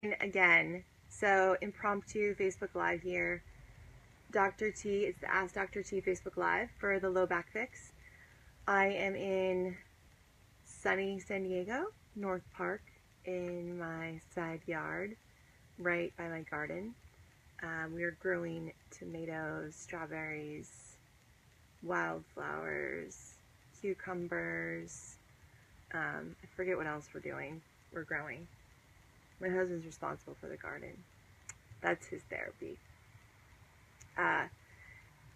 Again, so impromptu Facebook Live here. Dr. T, it's the Ask Dr. T Facebook Live for the low back fix. I am in sunny San Diego, North Park, in my side yard, right by my garden. We are growing tomatoes, strawberries, wildflowers, cucumbers. I forget what else we're growing. My husband's responsible for the garden. That's his therapy.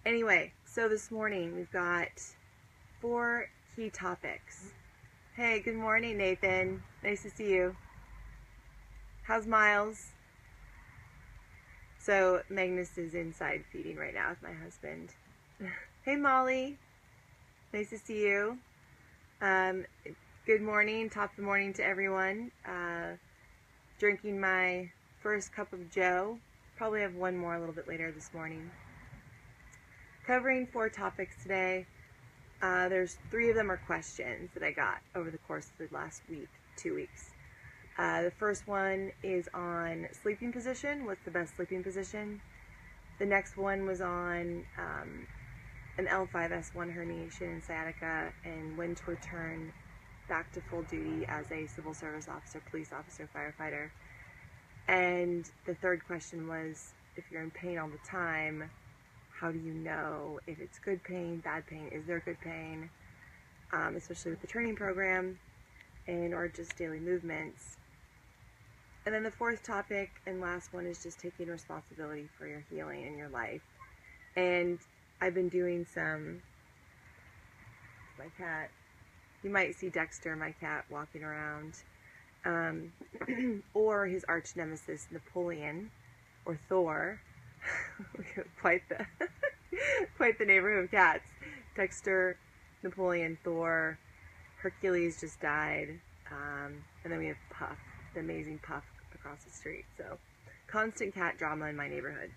Anyway, so this morning we've got 4 key topics. Hey, good morning, Nathan. Nice to see you. How's Miles? So Magnus is inside feeding right now with my husband. Hey, Molly. Nice to see you. Good morning, top of the morning to everyone. Drinking my first cup of joe. Probably have one more a little bit later this morning. Covering 4 topics today. There's 3 of them are questions that I got over the course of the last week, 2 weeks. The first one is on sleeping position. What's the best sleeping position? The next one was on an L5-S1 herniation and sciatica and when to return back to full duty as a civil service officer, police officer, firefighter. And the third question was, if you're in pain all the time, how do you know if it's good pain, bad pain? Is there good pain? Especially with the training program or just daily movements. And then the 4th topic and last one is just taking responsibility for your healing in your life. And I've been doing my cat. You might see Dexter, my cat, walking around. Or his arch nemesis, Napoleon, or Thor. quite the neighborhood of cats. Dexter, Napoleon, Thor, Hercules just died, and then we have Puff, the amazing Puff across the street. So, constant cat drama in my neighborhood.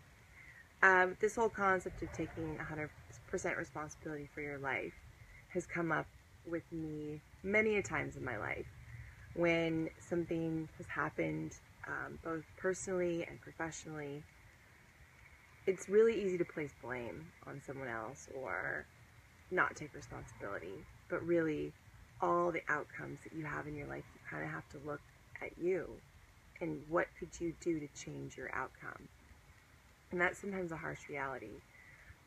This whole concept of taking 100% responsibility for your life has come up with me many a times in my life when something has happened, both personally and professionally. It's really easy to place blame on someone else or not take responsibility, but really all the outcomes that you have in your life, you kind of have to look at you and what could you do to change your outcome. And that's sometimes a harsh reality,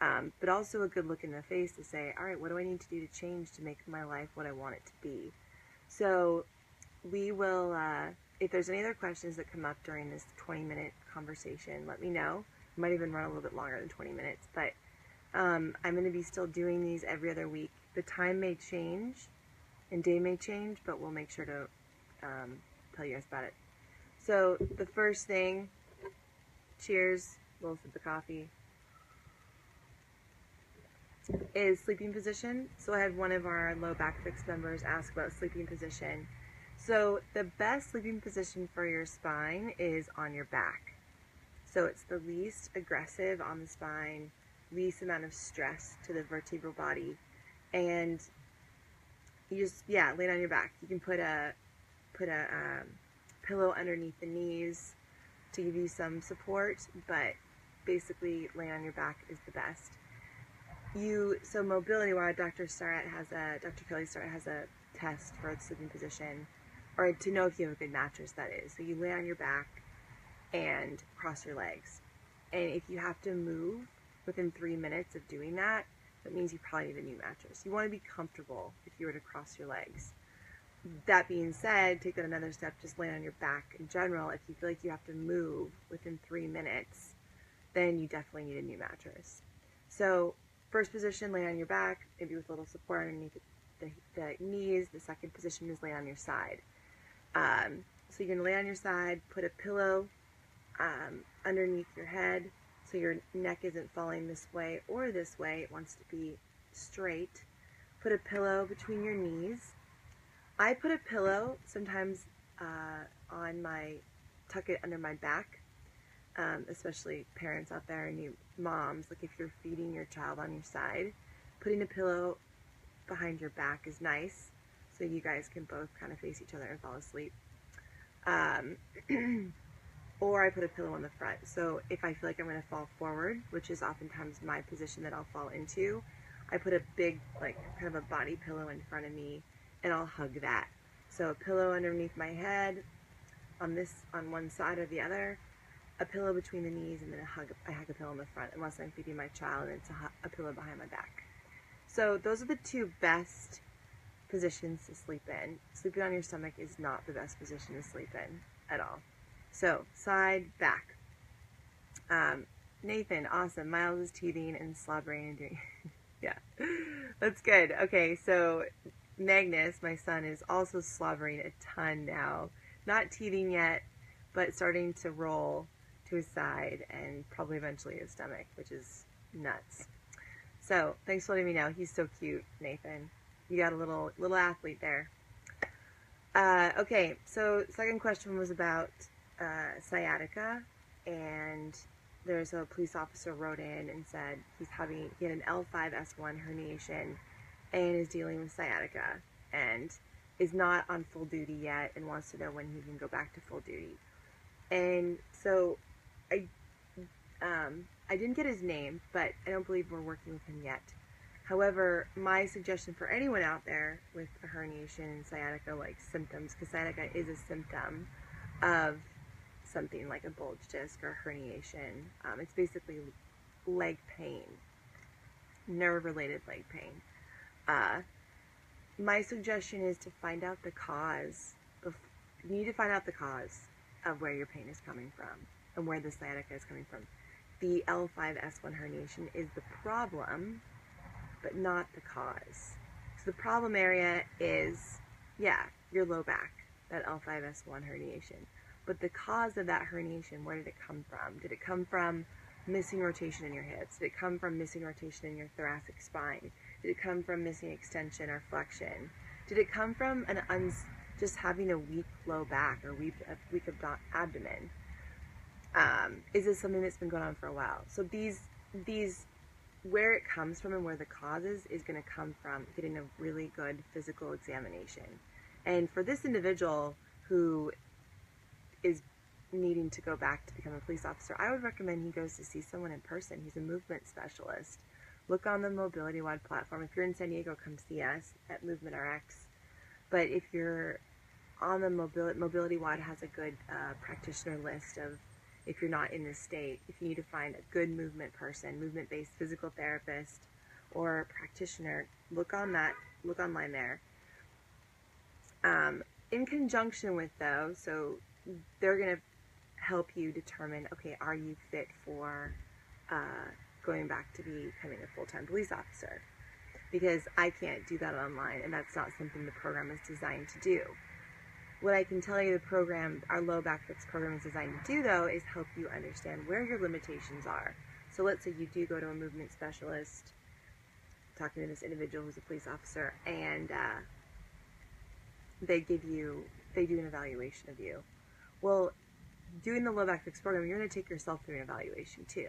but also a good look in the face to say, all right, what do I need to do to change to make my life what I want it to be? So we will, if there's any other questions that come up during this 20-minute conversation, let me know. It might even run a little bit longer than 20 minutes, but I'm going to be still doing these every other week. The time may change and day may change, but we'll make sure to tell you guys about it. So the first thing, cheers, little sip of coffee, is sleeping position. So I had one of our low back fix members ask about sleeping position. So the best sleeping position for your spine is on your back. So it's the least aggressive on the spine, least amount of stress to the vertebral body, and you just, lay on your back. You can put a pillow underneath the knees to give you some support, but basically lay on your back is the best. So mobility-wise, Dr. Kelly Starrett has a test for the sleeping position, or to know if you have a good mattress, that is. So you lay on your back and cross your legs. And if you have to move within 3 minutes of doing that, that means you probably need a new mattress. You want to be comfortable if you were to cross your legs. That being said, take that another step, just lay on your back in general. If you feel like you have to move within 3 minutes, then you definitely need a new mattress. So first position, lay on your back, maybe with a little support underneath the knees. The second position is lay on your side. So you're going to lay on your side, put a pillow underneath your head so your neck isn't falling this way or this way. It wants to be straight. Put a pillow between your knees. I put a pillow sometimes tuck it under my back, especially parents out there and you moms, like if you're feeding your child on your side, putting a pillow behind your back is nice so you guys can both kind of face each other and fall asleep. or I put a pillow on the front. So if I feel like I'm going to fall forward, which is oftentimes my position that I'll fall into, I put a big, like, kind of a body pillow in front of me, and I'll hug that. So a pillow underneath my head, on one side or the other, a pillow between the knees, and then I hug a pillow in the front, unless I'm feeding my child and it's a pillow behind my back. So those are the two best positions to sleep in. Sleeping on your stomach is not the best position to sleep in at all. So side, back. Nathan, awesome. Miles is teething and slobbering and doing yeah, that's good. Okay, so Magnus, my son, is also slobbering a ton now. Not teething yet, but starting to roll to his side and probably eventually his stomach, which is nuts. So thanks for letting me know. He's so cute, Nathan. You got a little athlete there. Okay, so second question was about sciatica, and there's a police officer wrote in and said he had an L5-S1 herniation and is dealing with sciatica and is not on full duty yet and wants to know when he can go back to full duty. And so I didn't get his name, but I don't believe we're working with him yet. However, my suggestion for anyone out there with a herniation and sciatica-like symptoms, because sciatica is a symptom of something like a bulge disc or herniation. It's basically leg pain, nerve-related leg pain. My suggestion is to find out the cause. You need to find out the cause of where your pain is coming from and where the sciatica is coming from. The L5-S1 herniation is the problem, but not the cause. So the problem area is, yeah, your low back, that L5-S1 herniation. But the cause of that herniation, where did it come from? Did it come from missing rotation in your hips? Did it come from missing rotation in your thoracic spine? Did it come from missing extension or flexion? Did it come from just having a weak low back or weak abdomen? Is this something that's been going on for a while? So these where it comes from and where the cause is going to come from getting a really good physical examination. And for this individual who is needing to go back to become a police officer, I would recommend he goes to see someone in person. He's a movement specialist. Look on the Mobility Wide platform. If you're in San Diego, come see us at Movement RX. But if you're on the Mobility Wide has a good practitioner list of, if you're not in this state, if you need to find a good movement person, movement-based physical therapist or practitioner, look online there. In conjunction with those, so they're going to help you determine, okay, are you fit for going back to becoming a full-time police officer? Because I can't do that online, and that's not something the program is designed to do. What I can tell you the program, our low back fix program is designed to do, though, is help you understand where your limitations are. So let's say you do go to a movement specialist, talking to this individual who's a police officer, and they do an evaluation of you. Well, doing the low back fix program, you're going to take yourself through an evaluation too.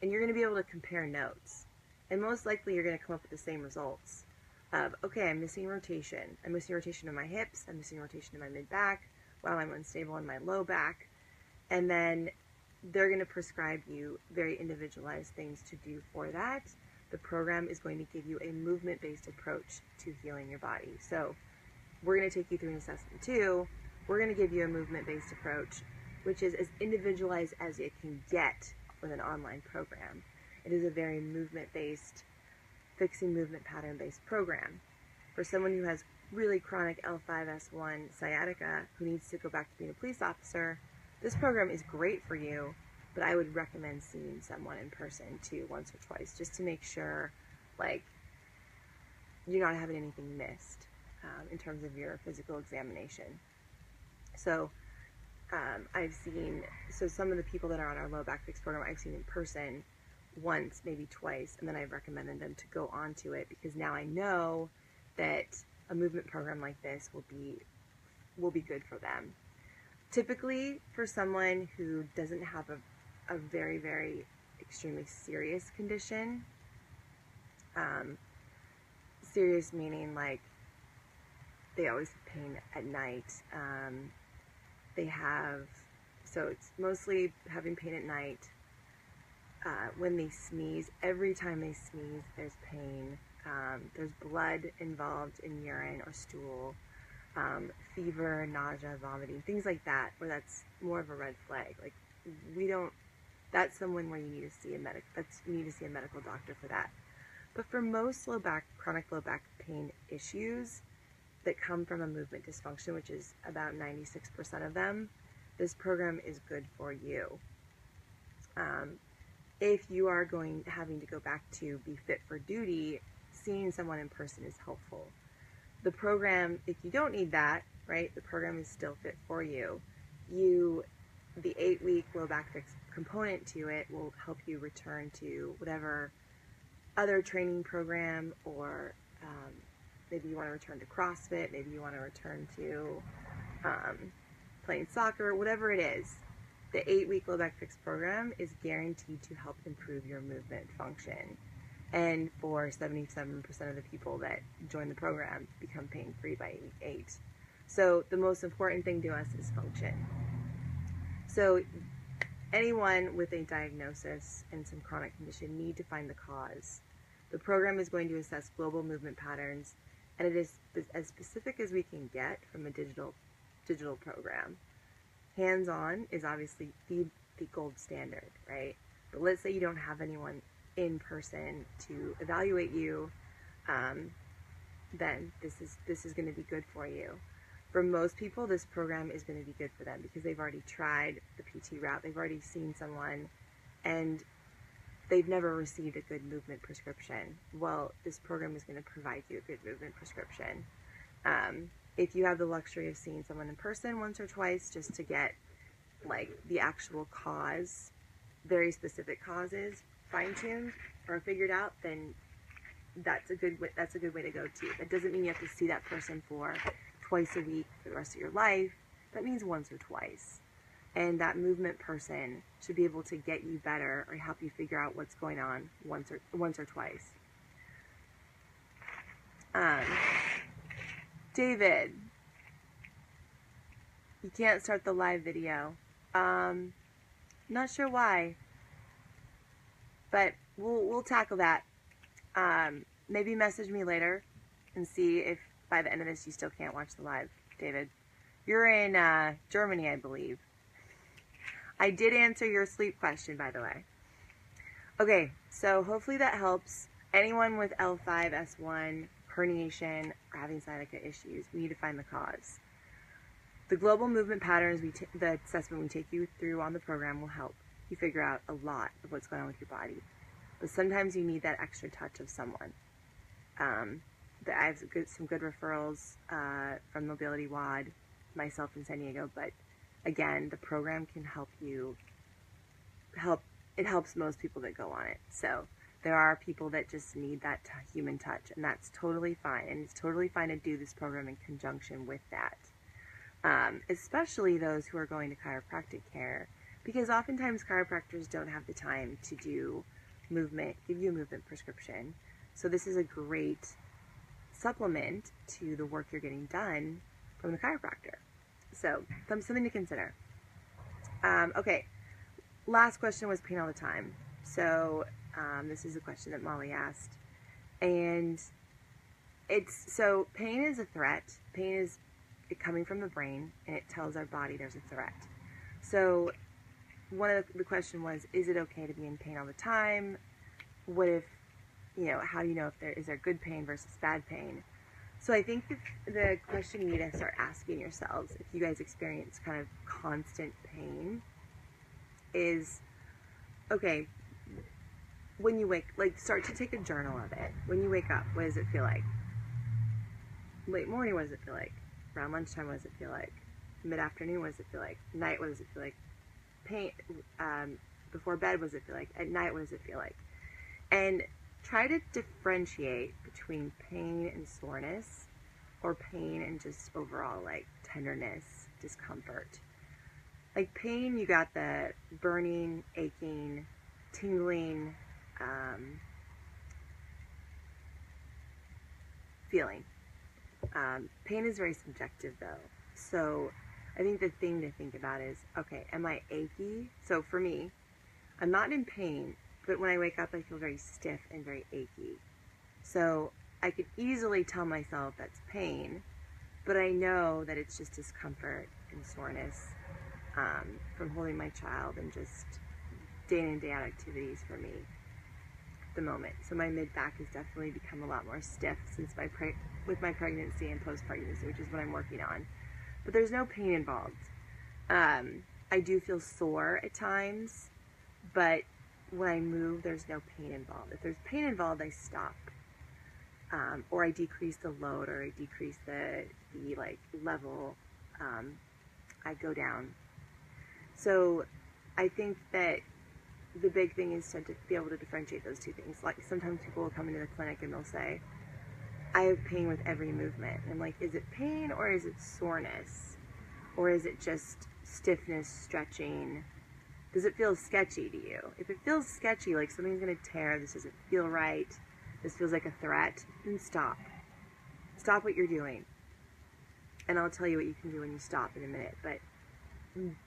And you're going to be able to compare notes. And most likely you're going to come up with the same results of, okay, I'm missing rotation. I'm missing rotation in my hips. I'm missing rotation in my mid-back. While I'm unstable in my low back. And then they're going to prescribe you very individualized things to do for that. The program is going to give you a movement-based approach to healing your body. So we're going to take you through an assessment too. We're going to give you a movement-based approach, which is as individualized as it can get with an online program. It is a very movement-based, fixing movement pattern-based program. For someone who has really chronic L5-S1 sciatica who needs to go back to being a police officer, this program is great for you, but I would recommend seeing someone in person too, once or twice, just to make sure, like, you're not having anything missed in terms of your physical examination. So I've seen, some of the people that are on our low back fix program I've seen in person once, maybe twice, and then I've recommended them to go on to it because now I know that a movement program like this will be good for them. Typically, for someone who doesn't have a very, very extremely serious condition, serious meaning like they always have pain at night, they have So it's mostly having pain at night. When they sneeze, every time they sneeze, there's pain. There's blood involved in urine or stool. Fever, nausea, vomiting, things like that, where that's more of a red flag. Like, that's someone where you need to see a medical doctor for that. But for most chronic low back pain issues that come from a movement dysfunction, which is about 96% of them, this program is good for you. If you are having to go back to be fit for duty, seeing someone in person is helpful. The program, if you don't need that, right, the program is still fit for you. The 8-week low back fix component to it will help you return to whatever other training program, or maybe you want to return to CrossFit, maybe you want to return to playing soccer, whatever it is. The 8-week low back fix program is guaranteed to help improve your movement function. And for 77% of the people that join the program, become pain-free by week 8. So the most important thing to us is function. So anyone with a diagnosis and some chronic condition need to find the cause. The program is going to assess global movement patterns, and it is as specific as we can get from a digital program. Hands-on is obviously the gold standard, right? But let's say you don't have anyone in person to evaluate you, then this is going to be good for you. For most people, this program is going to be good for them because they've already tried the PT route, they've already seen someone, and they've never received a good movement prescription. Well, this program is going to provide you a good movement prescription. If you have the luxury of seeing someone in person once or twice just to get like the actual cause, very specific causes, fine-tuned or figured out, then that's a good way to go too. That doesn't mean you have to see that person for twice a week for the rest of your life. That means once or twice. And that movement person should be able to get you better or help you figure out what's going on once or twice. David, you can't start the live video. Not sure why, but we'll tackle that. Maybe message me later and see if by the end of this you still can't watch the live, David. You're in Germany, I believe. I did answer your sleep question, by the way. Okay, so hopefully that helps. Anyone with L5, S1, herniation, or having sciatica issues, we need to find the cause. The global movement patterns, the assessment we take you through on the program will help you figure out a lot of what's going on with your body. But sometimes you need that extra touch of someone. I have some good referrals from Mobility WOD, myself in San Diego, but again, the program can help you, it helps most people that go on it. So there are people that just need that human touch, and that's totally fine. And it's totally fine to do this program in conjunction with that. Especially those who are going to chiropractic care, because oftentimes chiropractors don't have the time to give you a movement prescription. So this is a great supplement to the work you're getting done from the chiropractor. So something to consider. Okay, last question was pain all the time. So this is a question that Molly asked, and so pain is a threat. Pain is coming from the brain, and it tells our body there's a threat. So one of the question was, is it okay to be in pain all the time? What if, how do you know if is there good pain versus bad pain? So I think the question you need to start asking yourselves, if you guys experience kind of constant pain, is, okay, when you start to take a journal of it. When you wake up, what does it feel like? Late morning, what does it feel like? Around lunchtime, what does it feel like? Mid-afternoon, what does it feel like? Night, what does it feel like? Pain, before bed, what does it feel like? At night, what does it feel like? And try to differentiate between pain and soreness, or pain and just overall tenderness, discomfort. Like pain, you got the burning, aching, tingling feeling. Pain is very subjective though. So I think the thing to think about is, okay, am I achy? So for me, I'm not in pain, but when I wake up, I feel very stiff and very achy. So I could easily tell myself that's pain, but I know that it's just discomfort and soreness from holding my child and just day in and day out activities for me at the moment. So my mid-back has definitely become a lot more stiff since with my pregnancy and post-pregnancy, which is what I'm working on. But there's no pain involved. I do feel sore at times, but when I move, there's no pain involved. If there's pain involved, I stop. Or I decrease the load, or I decrease the like level. I go down. So I think that the big thing is to be able to differentiate those two things. Like sometimes people will come into the clinic and they'll say, I have pain with every movement. And I'm like, is it pain or is it soreness? Or is it just stiffness, stretching? Does it feel sketchy to you? If it feels sketchy, like something's gonna tear, this doesn't feel right, this feels like a threat, then stop. Stop what you're doing. And I'll tell you what you can do when you stop in a minute. But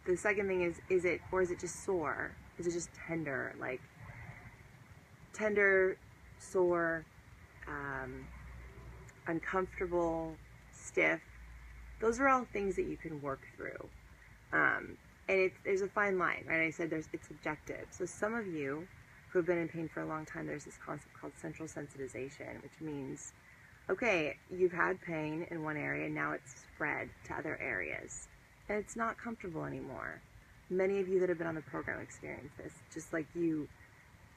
the second thing is it just sore? Is it just tender? Like tender, sore, uncomfortable, stiff. Those are all things that you can work through. And there's a fine line, right? I said it's subjective. So some of you who have been in pain for a long time, there's this concept called central sensitization, which means, okay, you've had pain in one area, and now it's spread to other areas. And it's not comfortable anymore. Many of you that have been on the program experience this, just like you,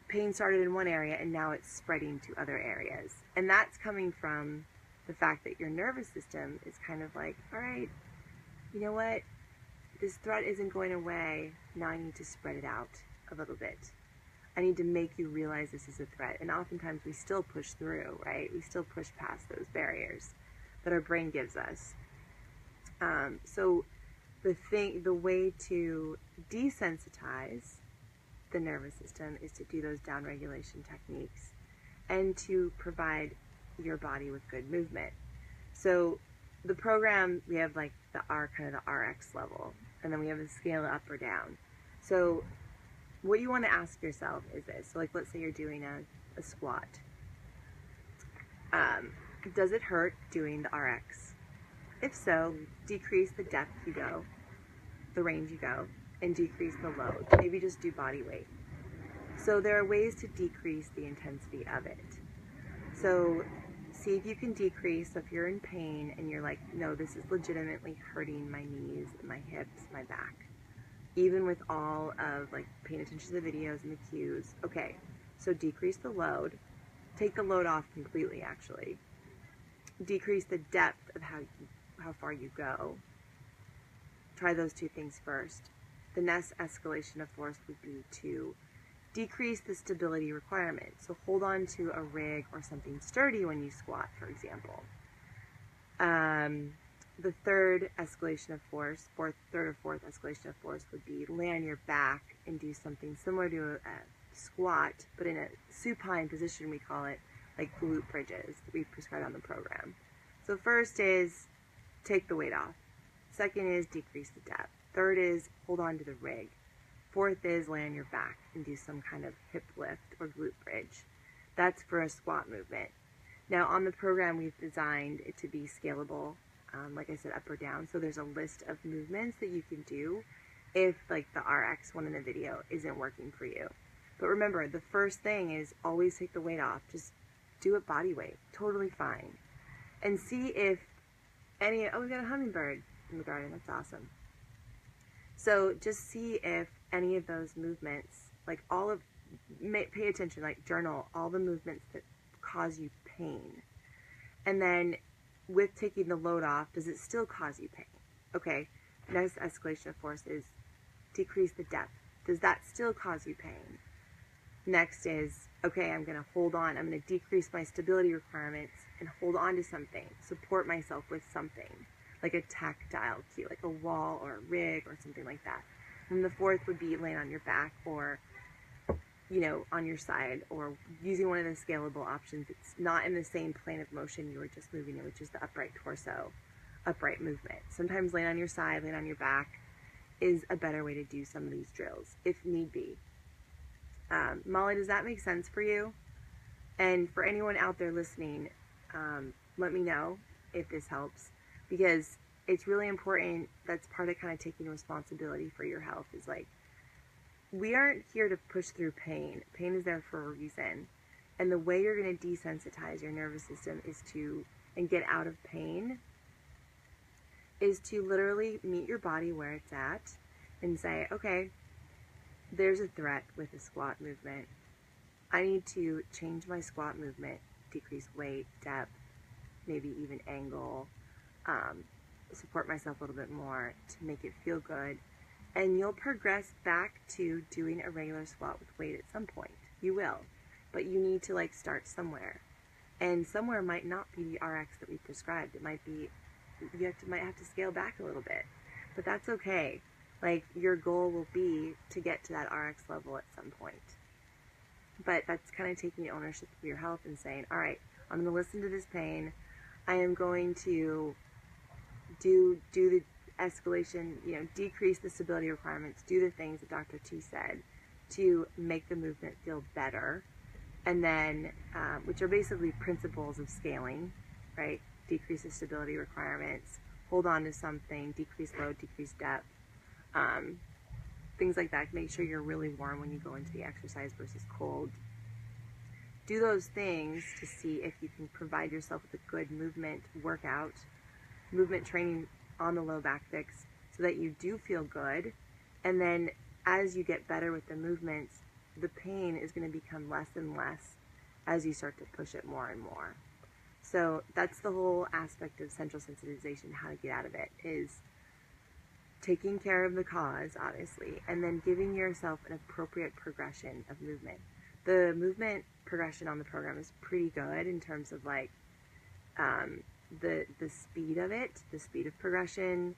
pain started in one area and now it's spreading to other areas. And that's coming from the fact that your nervous system is kind of like, all right, you know what? This threat isn't going away. Now I need to spread it out a little bit. I need to make you realize this is a threat. And oftentimes we still push through, right? We still push past those barriers that our brain gives us. So the way to desensitize the nervous system is to do those down regulation techniques and to provide your body with good movement. So the program, we have like the RX level, and then we have a scale up or down. So what you want to ask yourself is this. So like, let's say you're doing a squat. Does it hurt doing the RX? If so, decrease the depth you go, the range you go, and decrease the load. Maybe just do body weight. So there are ways to decrease the intensity of it. So see if you can decrease. So if you're in pain and you're like, no, this is legitimately hurting my knees, my hips, my back, even with all of like paying attention to the videos and the cues. Okay, so decrease the load. Take the load off completely, actually. Decrease the depth of how far you go. Try those two things first. The next escalation of force would be to decrease the stability requirement. So hold on to a rig or something sturdy when you squat, for example. The third escalation of force, third or fourth escalation of force would be lay on your back and do something similar to a squat, but in a supine position, we call it, like glute bridges that we prescribe on the program. So first is take the weight off. Second is decrease the depth. Third is hold on to the rig. Fourth is lay on your back and do some kind of hip lift or glute bridge. That's for a squat movement. Now on the program, we've designed it to be scalable, like I said, up or down. So there's a list of movements that you can do if like the RX one in the video isn't working for you. But remember, the first thing is always take the weight off. Just do it body weight, totally fine. And see if we got a hummingbird in the garden, that's awesome. So just see if any of those movements, like pay attention, like journal all the movements that cause you pain. And then with taking the load off, does it still cause you pain? Okay, next escalation of force is decrease the depth. Does that still cause you pain? Next is, okay, I'm going to hold on. I'm going to decrease my stability requirements and hold on to something, support myself with something, like a tactile cue, like a wall or a rig or something like that. And the fourth would be laying on your back or, on your side, or using one of the scalable options. It's not in the same plane of motion you were just moving in, which is the upright torso. upright movement. Sometimes laying on your side, laying on your back is a better way to do some of these drills, if need be. Molly, does that make sense for you? And for anyone out there listening, let me know if this helps, because it's really important. That's part of kind of taking responsibility for your health, is like, we aren't here to push through pain. Pain is there for a reason. And the way you're going to desensitize your nervous system and get out of pain is to literally meet your body where it's at and say, okay, there's a threat with the squat movement. I need to change my squat movement, decrease weight, depth, maybe even angle, support myself a little bit more to make it feel good. And you'll progress back to doing a regular squat with weight at some point. You will. But you need to start somewhere. And somewhere might not be the RX that we prescribed. It might be, might have to scale back a little bit. But that's okay. Your goal will be to get to that RX level at some point. But that's kind of taking ownership of your health and saying, all right, I'm going to listen to this pain. I am going to do the escalation, decrease the stability requirements, do the things that Dr. T said to make the movement feel better. And then, which are basically principles of scaling, right? Decrease the stability requirements, hold on to something, decrease load, decrease depth, things like that. Make sure you're really warm when you go into the exercise versus cold. Do those things to see if you can provide yourself with a good movement workout, movement training on the low back fix, so that you do feel good. And then as you get better with the movements, the pain is going to become less and less as you start to push it more and more. So that's the whole aspect of central sensitization, how to get out of it, is taking care of the cause, obviously, and then giving yourself an appropriate progression of movement. The movement progression on the program is pretty good in terms of the speed of it, the speed of progression.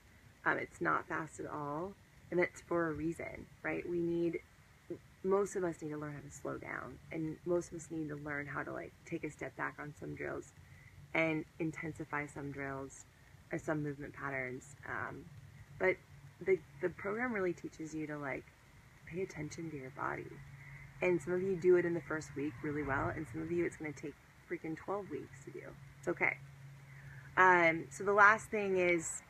It's not fast at all, and that's for a reason, right? Most of us need to learn how to slow down, and most of us need to learn how to take a step back on some drills and intensify some drills or some movement patterns. But the program really teaches you to pay attention to your body. And some of you do it in the first week really well, and some of you it's going to take freaking 12 weeks to do. It's okay. So the last thing is,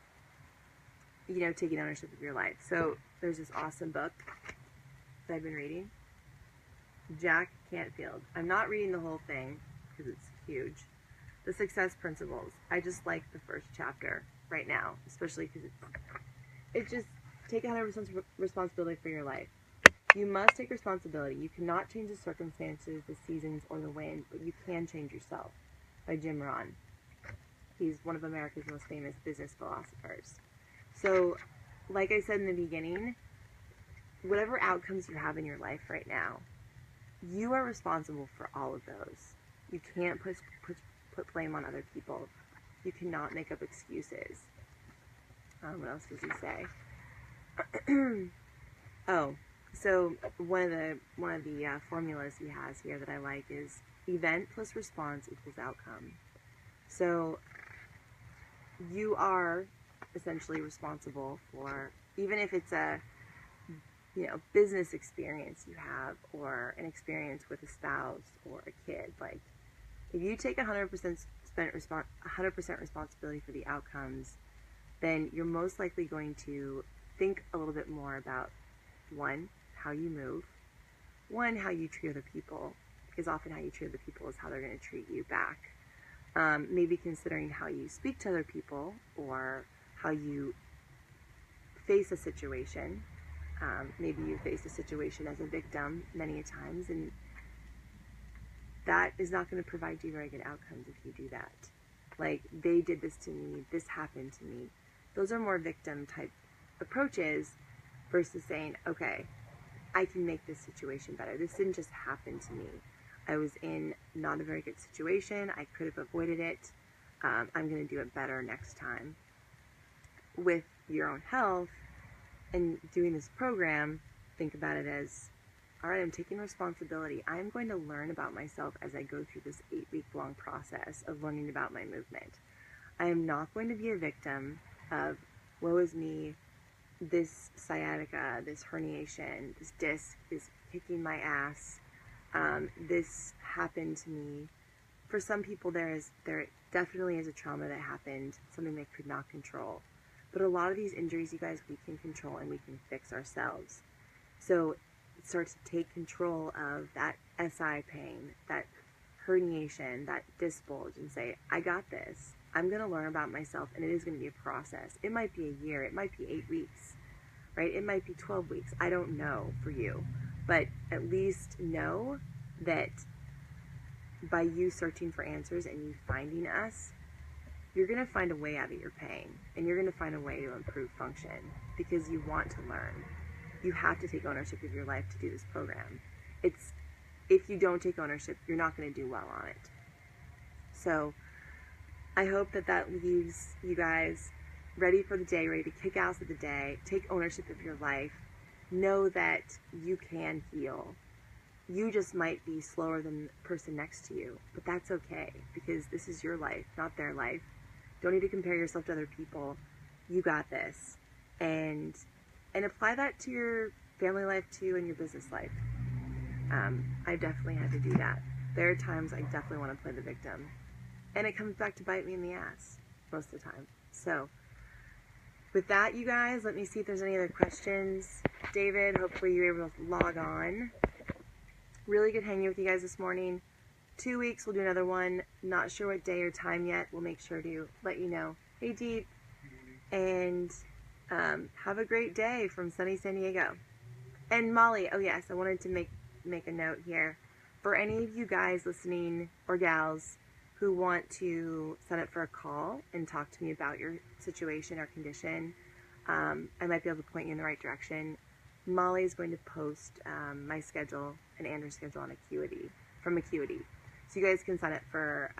taking ownership of your life. So there's this awesome book that I've been reading, Jack Canfield. I'm not reading the whole thing because it's huge. The Success Principles. I just like the first chapter right now, especially because it's just take 100% responsibility for your life. You must take responsibility. You cannot change the circumstances, the seasons, or the wind, but you can change yourself. By Jim Rohn. He's one of America's most famous business philosophers. So, like I said in the beginning, whatever outcomes you have in your life right now, you are responsible for all of those. You can't put blame on other people. You cannot make up excuses. What else does he say? Oh, so one of the formulas he has here that I like is event plus response equals outcome. So you are essentially responsible for, even if it's a business experience you have, or an experience with a spouse or a kid, if you take 100% responsibility for the outcomes, then you're most likely going to think a little bit more about, one, how you move, one, how you treat other people, because often how you treat other people is how they're going to treat you back. Maybe considering how you speak to other people, or how you face a situation. Maybe you faced a situation as a victim many a times, and that is not going to provide you very good outcomes if you do that. They did this to me, this happened to me. Those are more victim type approaches versus saying, okay, I can make this situation better. This didn't just happen to me. I was in not a very good situation. I could have avoided it. I'm going to do it better next time. With your own health and doing this program, think about it as, all right, I'm taking responsibility. I'm going to learn about myself as I go through this 8-week long process of learning about my movement. I am not going to be a victim of, woe is me, this sciatica, this herniation, this disc is kicking my ass, this happened to me. For some people, there definitely is a trauma that happened, something they could not control. But a lot of these injuries, you guys, we can control and we can fix ourselves. So start to take control of that SI pain, that herniation, that disc bulge, and say, I got this. I'm going to learn about myself, and it is going to be a process. It might be a year. It might be 8 weeks, right? It might be 12 weeks. I don't know for you. But at least know that by you searching for answers and you finding us, you're going to find a way out of your pain, and you're going to find a way to improve function because you want to learn. You have to take ownership of your life to do this program. If you don't take ownership, you're not going to do well on it. So I hope that leaves you guys ready for the day, ready to kick ass of the day, take ownership of your life, know that you can heal. You just might be slower than the person next to you, but that's okay because this is your life, not their life. Don't need to compare yourself to other people. You got this. And apply that to your family life too and your business life. I definitely had to do that. There are times I definitely want to play the victim. And it comes back to bite me in the ass most of the time. So with that, you guys, let me see if there's any other questions. David, hopefully you were able to log on. Really good hanging with you guys this morning. 2 weeks, we'll do another one. Not sure what day or time yet. We'll make sure to let you know. Hey, Deep. And have a great day from sunny San Diego. And Molly, oh yes, I wanted to make a note here. For any of you guys listening, or gals, who want to sign up for a call and talk to me about your situation or condition, I might be able to point you in the right direction. Molly is going to post my schedule and Andrew's schedule on Acuity, from Acuity. So you guys can sign up for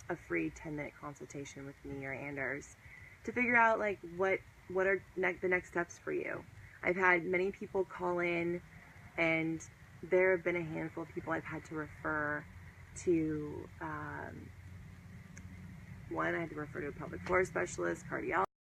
a free 10-minute consultation with me or Anders to figure out like what are the next steps for you. I've had many people call in, and there have been a handful of people I've had to refer to. One, I had to refer to a pelvic floor specialist, cardiologist.